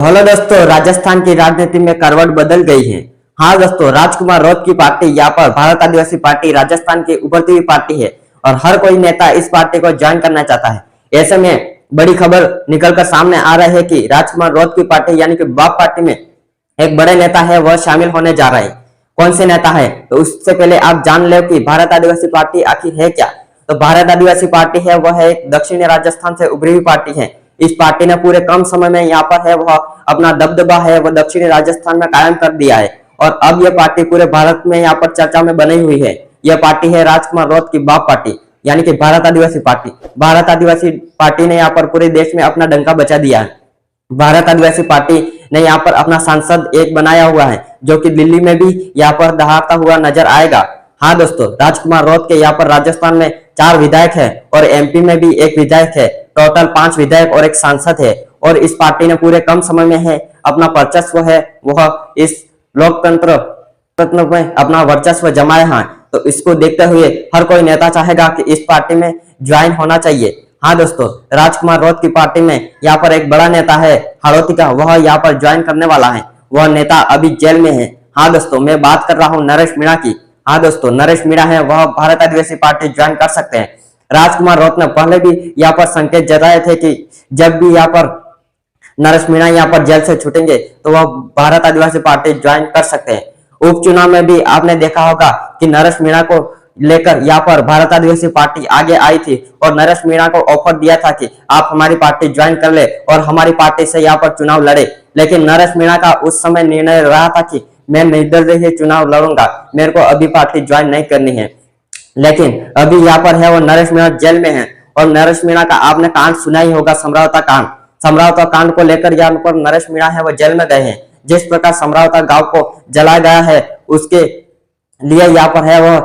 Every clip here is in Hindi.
हेलो दोस्तों, राजस्थान की राजनीति में करवट बदल गई है। हाँ दोस्तों, राजकुमार रौत की पार्टी यहाँ पर भारत आदिवासी पार्टी राजस्थान की उभरती हुई पार्टी है और हर कोई नेता इस पार्टी को ज्वाइन करना चाहता है। ऐसे में बड़ी खबर निकलकर सामने आ रही है कि राजकुमार रौत की पार्टी यानी कि बाप पार्टी में एक बड़े नेता है वह शामिल होने जा रहे हैं। कौन से नेता है तो उससे पहले आप जान लो कि भारत आदिवासी पार्टी आखिर है क्या। तो भारत आदिवासी पार्टी है वह एक दक्षिणी राजस्थान से उभरी हुई पार्टी है। इस पार्टी ने पूरे कम समय में यहाँ पर है वह अपना दबदबा है वह दक्षिणी राजस्थान में कायम कर दिया है और अब यह पार्टी पूरे भारत में यहाँ पर चर्चा में बनी हुई है। यह पार्टी है राजकुमार रौत की बाप पार्टी यानी कि भारत आदिवासी पार्टी। भारत आदिवासी पार्टी ने यहाँ पर पूरे देश में अपना डंका बचा दिया है। भारत आदिवासी पार्टी ने यहाँ पर अपना सांसद एक बनाया हुआ है जो कि दिल्ली में भी यहाँ पर दहाड़ता हुआ नजर आएगा। हाँ दोस्तों, राजकुमार रौत के यहाँ पर राजस्थान में 4 विधायक है और एमपी में भी 1 विधायक है। टोटल 5 विधायक और 1 सांसद है और इस पार्टी ने पूरे कम समय में है अपना वर्चस्व है वह इस लोकतंत्र तंत्र में अपना वर्चस्व जमाए हैं। तो इसको देखते हुए हर कोई नेता चाहेगा कि इस पार्टी में ज्वाइन होना चाहिए। हाँ दोस्तों, राजकुमार रौत की पार्टी में यहाँ पर एक बड़ा नेता है हाड़ौती का, वह यहाँ पर ज्वाइन करने वाला है। वह नेता अभी जेल में है। हाँ दोस्तों, मैं बात कर रहा हूँ नरेश मीणा की। हाँ दोस्तों, नरेश मीणा है वह भारत आदिवासी पार्टी ज्वाइन कर सकते हैं। राजकुमार रौत ने पहले भी यहाँ पर संकेत जताए थे कि जब भी यहाँ पर नरेश मीणा यहाँ पर जेल से छूटेंगे तो वह भारत आदिवासी पार्टी ज्वाइन कर सकते हैं। उपचुनाव में भी आपने देखा होगा कि नरेश मीणा को लेकर यहाँ पर भारत आदिवासी पार्टी आगे आई थी और नरेश मीणा को ऑफर दिया था कि आप हमारी पार्टी ज्वाइन कर ले और हमारी पार्टी से यहाँ पर चुनाव लड़े। लेकिन नरेश मीणा का उस समय निर्णय रहा था कि मैं निर्दलीय चुनाव लड़ूंगा, मेरे को अभी पार्टी ज्वाइन नहीं करनी है। लेकिन अभी यहाँ पर है वो नरेश मीणा जेल में है और नरेश मीणा का आपने कांड सुना ही होगा, समरावता कांड। समरावता कांड को लेकर यहाँ पर नरेश मीणा है वो जेल में गए हैं। जिस प्रकार समरावता गांव को जलाया गया है उसके लिए यहाँ पर है वो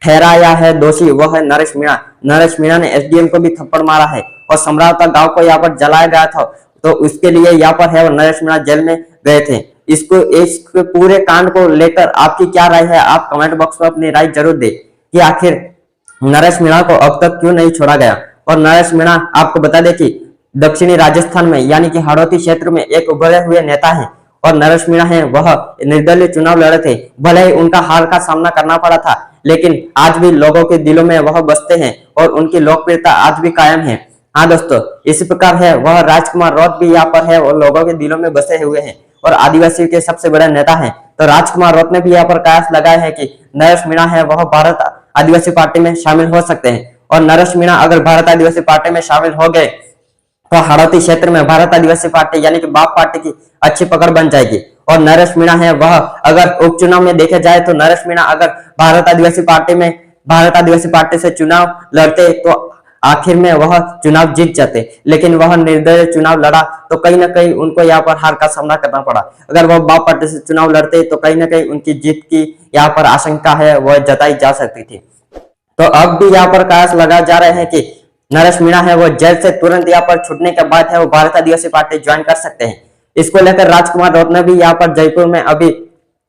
ठहराया है दोषी वह है नरेश मीणा। नरेश मीणा ने एसडीएम को भी थप्पड़ मारा है और समरावता गांव को यहाँ पर जलाया गया था तो उसके लिए यहाँ पर है वो नरेश मीणा जेल में गए थे। इसको इस पूरे कांड को लेकर आपकी क्या राय है, आप कमेंट बॉक्स में अपनी राय जरूर दे कि आखिर नरेश मीणा को अब तक क्यों नहीं छोड़ा गया। और नरेश मीणा आपको बता दें कि दक्षिणी राजस्थान में यानी कि हाड़ौती क्षेत्र में एक उभरे हुए नेता है और नरेश मीणा है वह निर्दलीय चुनाव लड़े थे। भले ही उनका हार का सामना करना पड़ा था लेकिन आज भी लोगों के दिलों में वह बसते हैं और उनकी लोकप्रियता आज भी कायम है। हाँ दोस्तों, इसी प्रकार है वह राजकुमार रौत भी यहाँ पर है और लोगों के दिलों में बसे हुए हैं और आदिवासी के सबसे बड़े नेता हैं। तो राजकुमार रौत ने भी यहाँ पर कयास लगाया है कि नरेश मीणा है वह भारत आदिवासी पार्टी में शामिल हो सकते हैं और नरेश मीणा अगर भारत आदिवासी पार्टी में शामिल हो गए तो हाड़ौती क्षेत्र में भारत आदिवासी पार्टी यानी कि बाप पार्टी की अच्छी पकड़ बन जाएगी। और नरेश मीणा है वह अगर उपचुनाव में देखे जाए तो नरेश मीणा अगर भारत आदिवासी पार्टी से चुनाव लड़ते तो आखिर में वह चुनाव जीत जाते। लेकिन वह निर्दलीय चुनाव लड़ा तो कहीं ना कहीं उनको यहाँ पर हार का सामना करना पड़ा। अगर वह बाप पार्टी से चुनाव लड़ते तो कहीं ना कहीं उनकी जीत की यहाँ पर आशंका है वह जताई जा सकती थी। तो अब भी यहाँ पर कयास लगा जा रहे हैं कि नरेश मीणा है वो जेल से तुरंत यहाँ पर छूटने के बाद है वो भारत आदिवासी पार्टी ज्वाइन कर सकते हैं। इसको लेकर राजकुमार रौत ने भी यहाँ पर जयपुर में अभी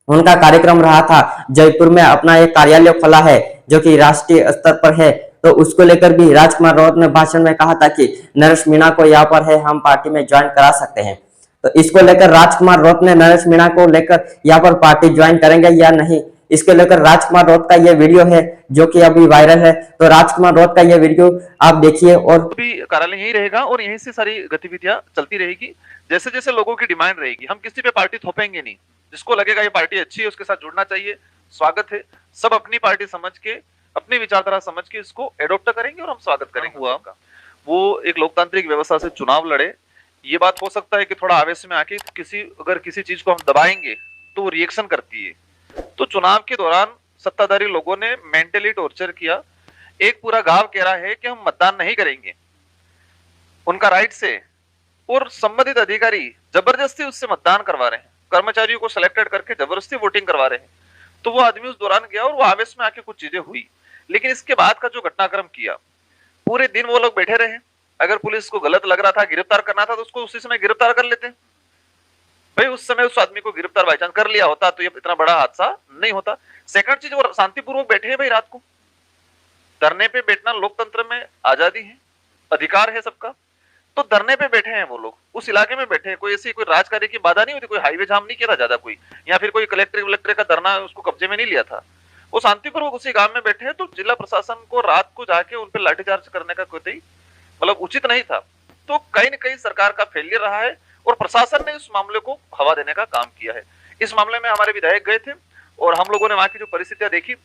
उनका कार्यक्रम रहा था। जयपुर में अपना एक कार्यालय खोला है जो कि राष्ट्रीय स्तर पर है। तो उसको लेकर भी राजकुमार रौत ने भाषण में कहा था कि नरेश मीणा को यहाँ पर है हम पार्टी में ज्वाइन करा सकते हैं। तो इसको लेकर राजकुमार रौत ने नरेश मीणा को लेकर यहाँ पर पार्टी ज्वाइन करेंगे या नहीं, इसके लेकर राजकुमार रौत का ये वीडियो है जो कि अभी वायरल है। तो राजकुमार रौत का ये वीडियो आप देखिए और भी कार्यालय यही रहेगा और यहीं से सारी गतिविधियां चलती रहेगी। जैसे जैसे लोगों की डिमांड रहेगी, हम किसी पे पार्टी थोपेंगे नहीं। जिसको लगेगा ये पार्टी अच्छी है उसके साथ जुड़ना चाहिए, स्वागत है। सब अपनी पार्टी समझ के, अपनी विचारधारा समझ के इसको एडोप्ट करेंगे और हम स्वागत करेंगे। हुआ वो एक लोकतांत्रिक व्यवस्था से चुनाव लड़े। ये बात हो सकता है कि थोड़ा आवेश में आके अगर किसी चीज को हम दबाएंगे तो वो रिएक्शन करती है। तो चुनाव के दौरान सत्ताधारी लोगों ने मेंटली टॉर्चर किया। एक पूरा गांव कह रहा है कि हम मतदान नहीं करेंगे उनका राइट से, और संबंधित अधिकारी जबरदस्ती उससे मतदान करवा रहे हैं। कर्मचारियों को सिलेक्टेड करके जबरदस्ती वोटिंग करवा रहे हैं। तो वो आदमी उस दौरान गया और वो आवेश में आके कुछ चीजें हुई। लेकिन इसके बाद का जो घटनाक्रम किया, पूरे दिन वो लोग बैठे रहे। अगर पुलिस को गलत लग रहा था, गिरफ्तार करना था, तो उसको उसी समय गिरफ्तार कर लेते। भाई उस समय उस आदमी को गिरफ्तार बाई चांस कर लिया होता तो ये इतना बड़ा हादसा नहीं होता। सेकंड चीज, वो शांतिपूर्वक बैठे हैं भाई। रात को धरने पे बैठना लोकतंत्र में आजादी है, अधिकार है सबका। तो धरने पे बैठे हैं वो लोग, उस इलाके में बैठे हैं। कोई ऐसी कोई राजकार्य की बाधा नहीं होती, कोई हाईवे जाम नहीं किया था ज्यादा कोई, या फिर कोई कलेक्टर का धरना उसको कब्जे में नहीं लिया था। वो शांतिपूर्वक उसी गांव में बैठे हैं। तो जिला प्रशासन को रात को जाके उन पर लाठीचार्ज करने का कोई मतलब उचित नहीं था। तो कहीं न कहीं सरकार का फेलियर रहा है और प्रशासन ने इस मामले को हवा देने का काम किया है। इस मामले में हमारे विधायक गए थे और हम लोगों ने वहां की जो परिस्थितियां देखी,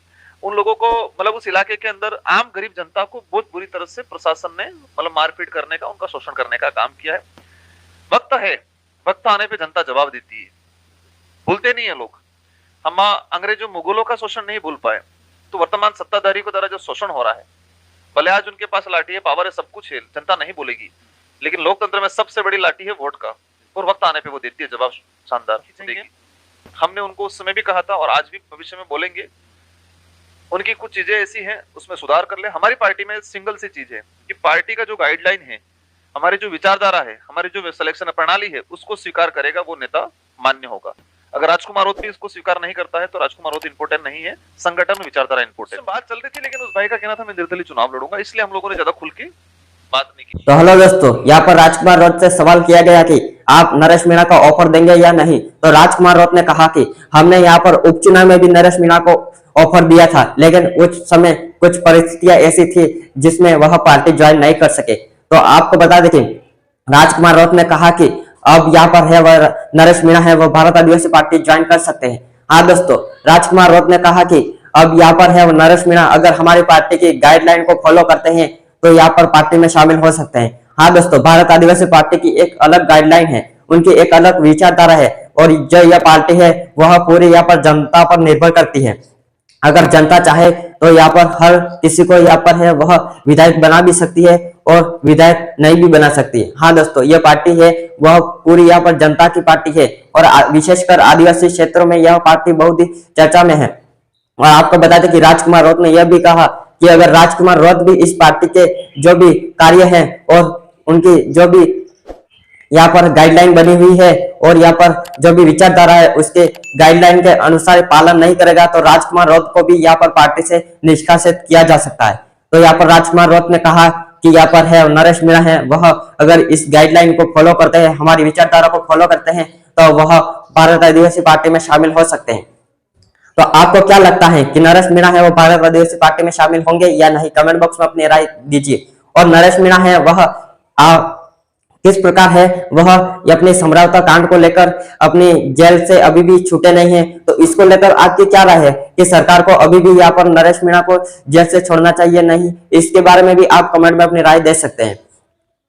उन लोगों को उस इलाके के अंदर आम गरीब जनता को बहुत बुरी तरह से प्रशासन ने मारपीट करने का, उनका शोषण करने का काम किया है। वक्त है, वक्त आने पे जनता जवाब देती है, भूलते नहीं है लोग। हम अंग्रेजों मुगलों का शोषण नहीं भूल पाए, तो वर्तमान सत्ताधारी को द्वारा जो शोषण हो रहा है, भले आज उनके पास लाठी है, पावर है, सब कुछ है, जनता नहीं बोलेगी, लेकिन लोकतंत्र में सबसे बड़ी लाठी है वोट का, और वक्त आने पे वो देती है जवाब शानदार देगी। हमने उनको उस समय भी कहा था और आज भी भविष्य में बोलेंगे, उनकी कुछ चीजें ऐसी हैं उसमें सुधार कर ले। हमारी पार्टी में सिंगल सी चीज है कि पार्टी का जो गाइडलाइन है, हमारी जो विचारधारा है, हमारी जो सिलेक्शन प्रणाली है, उसको स्वीकार करेगा वो नेता मान्य होगा। अगर राजकुमार रोत भी इसको स्वीकार नहीं करता है तो राजकुमार रोत इंपोर्टेंट नहीं है, संगठन में विचारधारा इंपोर्टेंट। बात चल रही थी, लेकिन उस भाई का कहना था मैं निर्दलीय चुनाव लड़ूंगा, इसलिए हम लोगों ने ज्यादा खुल के बात नहीं की। तो हेलो दोस्तों, यहाँ पर राजकुमार रोत से सवाल किया गया कि आप नरेश मीणा का ऑफर देंगे या नहीं। तो राजकुमार रोत ने कहा कि हमने यहाँ पर उपचुनाव में भी नरेश मीणा को ऑफर दिया था, लेकिन उस समय कुछ परिस्थितियां ऐसी थी जिसमें वह पार्टी ज्वाइन नहीं कर सके। तो आपको बता दें कि राजकुमार रोत ने कहा कि अब यहाँ पर है वह नरेश मीणा है, वह भारत आदिवासी पार्टी ज्वाइन कर सकते हैं। हाँ दोस्तों, राजकुमार रोत ने कहा कि अब यहाँ पर है वो नरेश मीणा अगर हमारी पार्टी की गाइडलाइन को फॉलो करते हैं तो यहाँ पर पार्टी में शामिल हो सकते हैं। हाँ दोस्तों, भारत आदिवासी पार्टी की एक अलग गाइडलाइन है, उनकी एक अलग विचारधारा है, और जो यह पार्टी है वह पूरी यहाँ पर जनता पर निर्भर करती है। अगर जनता चाहे तो यहाँ पर हर किसी को यहाँ पर है वह विधायक बना भी सकती है और विधायक नहीं भी बना सकती है। हाँ दोस्तों, यह पार्टी है वह पूरी यहाँ पर जनता की पार्टी है, और विशेषकर आदिवासी क्षेत्रों में यह पार्टी बहुत ही चर्चा में है। और आपको बता दें कि राजकुमार रोत ने यह भी कहा कि अगर राजकुमार रोत भी इस पार्टी के जो भी कार्य हैं और उनकी जो भी यहाँ पर गाइडलाइन बनी हुई है और यहाँ पर जो भी विचारधारा है उसके गाइडलाइन के अनुसार पालन नहीं करेगा तो राजकुमार रोत को भी यहाँ पर पार्टी से निष्कासित किया जा सकता है। तो यहाँ पर राजकुमार रोत ने कहा कि यहाँ पर है नरेश मीणा है, वह अगर इस गाइडलाइन को फॉलो करते हैं, हमारी विचारधारा को फॉलो करते हैं, तो वह भारत आदिवासी पार्टी में शामिल हो सकते हैं। तो आपको क्या लगता है कि नरेश मीणा है वो भारत आदिवासी पार्टी में शामिल होंगे या नहीं? कमेंट बॉक्स में अपनी राय दीजिए। और नरेश मीणा है वह किस प्रकार है, वह अपने समझौता कांड को लेकर अपनी जेल से अभी भी छूटे नहीं है, तो इसको लेकर आपकी क्या राय है कि सरकार को अभी भी यहाँ पर नरेश मीणा को जेल से छोड़ना चाहिए नहीं? इसके बारे में भी आप कमेंट में अपनी राय दे सकते हैं।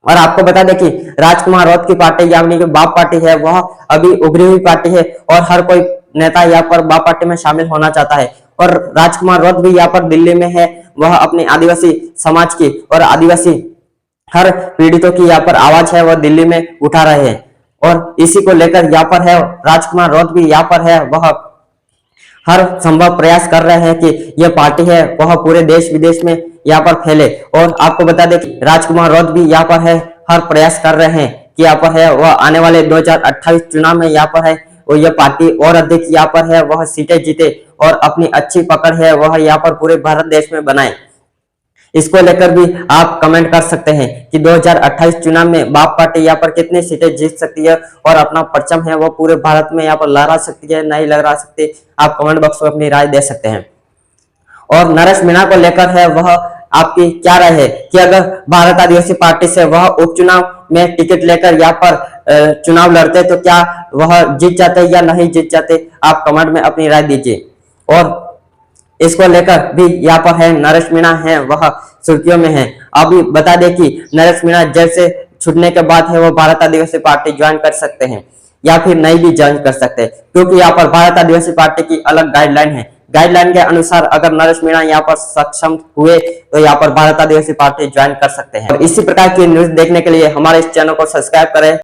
और आपको बता दें कि राजकुमार रोत की पार्टी यानी कि बाप पार्टी है वह अभी उभरी हुई पार्टी है और हर कोई नेता यहाँ पर बाप पार्टी में शामिल होना चाहता है। और राजकुमार रोत भी यहाँ पर दिल्ली में है, वह अपने आदिवासी समाज की और आदिवासी हर पीड़ितों की यहाँ पर आवाज है वह दिल्ली में उठा रहे हैं, और इसी को लेकर यहाँ पर है राजकुमार रोत भी यहाँ पर है वह हर संभव प्रयास कर रहे हैं कि यह पार्टी है वह पूरे देश विदेश में यहाँ पर फैले। और आपको बता दें कि राजकुमार रोत भी यहाँ पर है हर प्रयास कर रहे हैं कि यहाँ पर है वह आने वाले 2028 चुनाव में यहाँ पर है और यह पार्टी और अधिक यहाँ पर है वह सीटें जीते और अपनी अच्छी पकड़ है वह यहाँ पर पूरे भारत देश में बनाए। इसको लेकर भी आप कमेंट कर सकते हैं कि 2028 चुनाव में बाप पार्टी यहाँ पर कितनी सीटें जीत सकती है और अपना परचम है वो पूरे भारत में यहाँ पर लहरा सकती है, नहीं लहरा सकती, आप कमेंट बॉक्स में अपनी राय दे सकते हैं। और नरेश मीणा को लेकर है वह आपकी क्या राय है कि अगर भारत आदिवासी पार्टी से वह उपचुनाव में टिकट लेकर यहाँ पर चुनाव लड़ते तो क्या वह जीत जाते या नहीं जीत जाते? आप कमेंट में अपनी राय दीजिए। और इसको लेकर भी यहाँ पर है नरेश मीणा है वह सुर्खियों में है। अभी बता दें कि नरेश मीणा जेल से छूटने के बाद है वो भारत आदिवासी पार्टी ज्वाइन कर सकते हैं या फिर नहीं भी ज्वाइन कर सकते, क्योंकि यहाँ पर भारत आदिवासी पार्टी की अलग गाइडलाइन है। गाइडलाइन के अनुसार अगर नरेश मीणा यहाँ पर सक्षम हुए तो यहाँ पर भारत आदिवासी पार्टी ज्वाइन कर सकते हैं। और इसी प्रकार की न्यूज देखने के लिए हमारे इस चैनल को सब्सक्राइब करें।